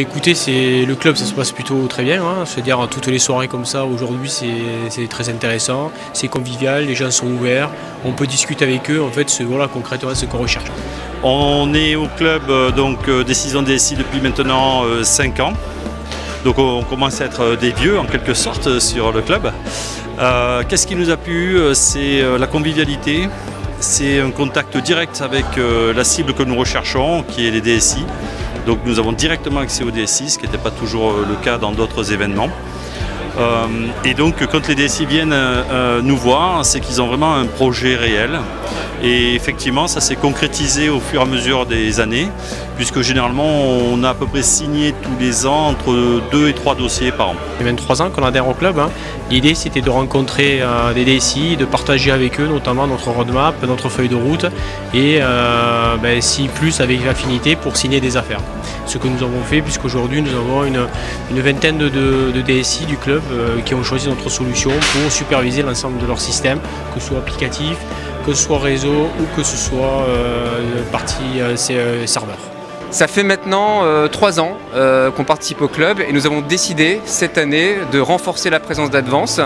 Écoutez, le club, ça se passe plutôt très bien, hein. C'est-à-dire toutes les soirées comme ça, aujourd'hui, c'est très intéressant, c'est convivial, les gens sont ouverts, on peut discuter avec eux, en fait, voilà concrètement ce qu'on recherche. On est au club Décision DSI depuis maintenant 5 ans, donc on commence à être des vieux en quelque sorte sur le club. Qu'est-ce qui nous a plu? C'est la convivialité, c'est un contact direct avec la cible que nous recherchons, qui est les DSI. Donc nous avons directement accès aux DSI, ce qui n'était pas toujours le cas dans d'autres événements. Et donc quand les DSI viennent nous voir, c'est qu'ils ont vraiment un projet réel. Et effectivement, ça s'est concrétisé au fur et à mesure des années, puisque généralement on a à peu près signé tous les ans entre 2 et 3 dossiers par an. Il y a 23 ans qu'on adhère au club, hein. L'idée c'était de rencontrer des DSI, de partager avec eux notamment notre roadmap, notre feuille de route et si plus avec affinité pour signer des affaires. Ce que nous avons fait, puisqu'aujourd'hui nous avons une vingtaine de DSI du club qui ont choisi notre solution pour superviser l'ensemble de leur système, que ce soit applicatif, que ce soit réseau ou que ce soit partie serveur. Ça fait maintenant 3 ans qu'on participe au club et nous avons décidé cette année de renforcer la présence d'Advance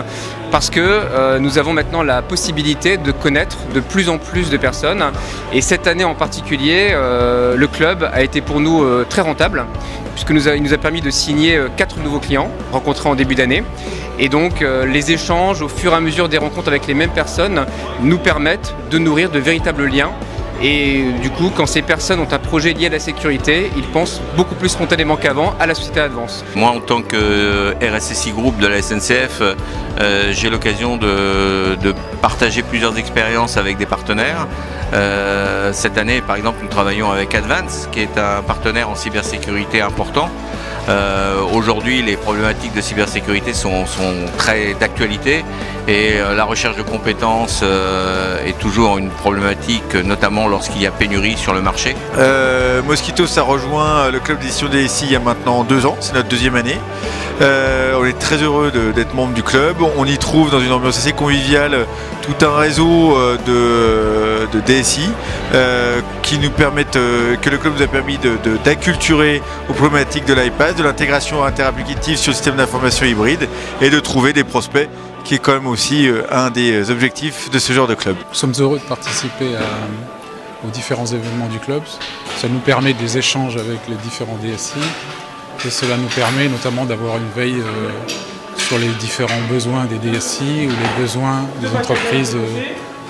parce que nous avons maintenant la possibilité de connaître de plus en plus de personnes et cette année en particulier le club a été pour nous très rentable puisqu'il nous a permis de signer 4 nouveaux clients rencontrés en début d'année et donc les échanges au fur et à mesure des rencontres avec les mêmes personnes nous permettent de nourrir de véritables liens. Et du coup, quand ces personnes ont un projet lié à la sécurité, ils pensent beaucoup plus spontanément qu'avant à la société Advance. Moi, en tant que RSSI Group de la SNCF, j'ai l'occasion de partager plusieurs expériences avec des partenaires. Cette année, par exemple, nous travaillons avec Advance, qui est un partenaire en cybersécurité important. Aujourd'hui, les problématiques de cybersécurité sont très d'actualité et la recherche de compétences est toujours une problématique, notamment lorsqu'il y a pénurie sur le marché. Mosquito, ça rejoint le club d'édition DSI il y a maintenant 2 ans, c'est notre 2e année. On est très heureux d'être membre du club. On y trouve dans une ambiance assez conviviale tout un réseau de DSI qui nous permettent, que le club nous a permis d'acculturer aux problématiques de l'iPaaS, de l'intégration interapplicative sur le système d'information hybride et de trouver des prospects, qui est quand même aussi un des objectifs de ce genre de club. Nous sommes heureux de participer aux différents événements du club. Ça nous permet des échanges avec les différents DSI et cela nous permet notamment d'avoir une veille sur les différents besoins des DSI ou les besoins des entreprises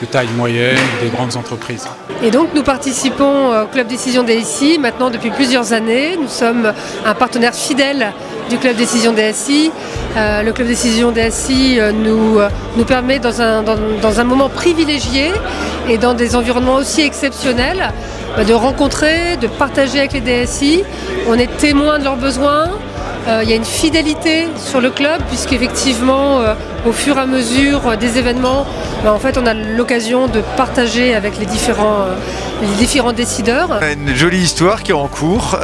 de taille moyenne ou des grandes entreprises. Et donc nous participons au Club Décision DSI maintenant depuis plusieurs années. Nous sommes un partenaire fidèle du Club Décision DSI. Le Club Décision DSI nous permet dans un moment privilégié et dans des environnements aussi exceptionnels de rencontrer, de partager avec les DSI. On est témoin de leurs besoins. Il y a une fidélité sur le club puisqu'effectivement au fur et à mesure des événements, en fait, on a l'occasion de partager avec les différents décideurs. On a une jolie histoire qui est en cours.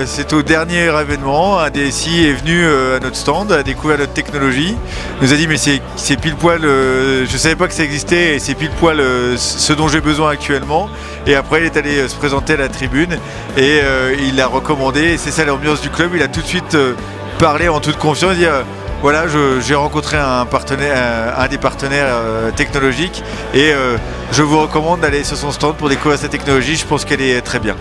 C'est au dernier événement, un DSI est venu à notre stand, a découvert notre technologie, nous a dit mais c'est pile poil, je ne savais pas que ça existait et c'est pile poil ce dont j'ai besoin actuellement. Et après il est allé se présenter à la tribune et il l'a recommandé. C'est ça l'ambiance du club, il a tout de suite parlé en toute confiance, il dit voilà, j'ai rencontré un des partenaires technologiques et je vous recommande d'aller sur son stand pour découvrir cette technologie, je pense qu'elle est très bien.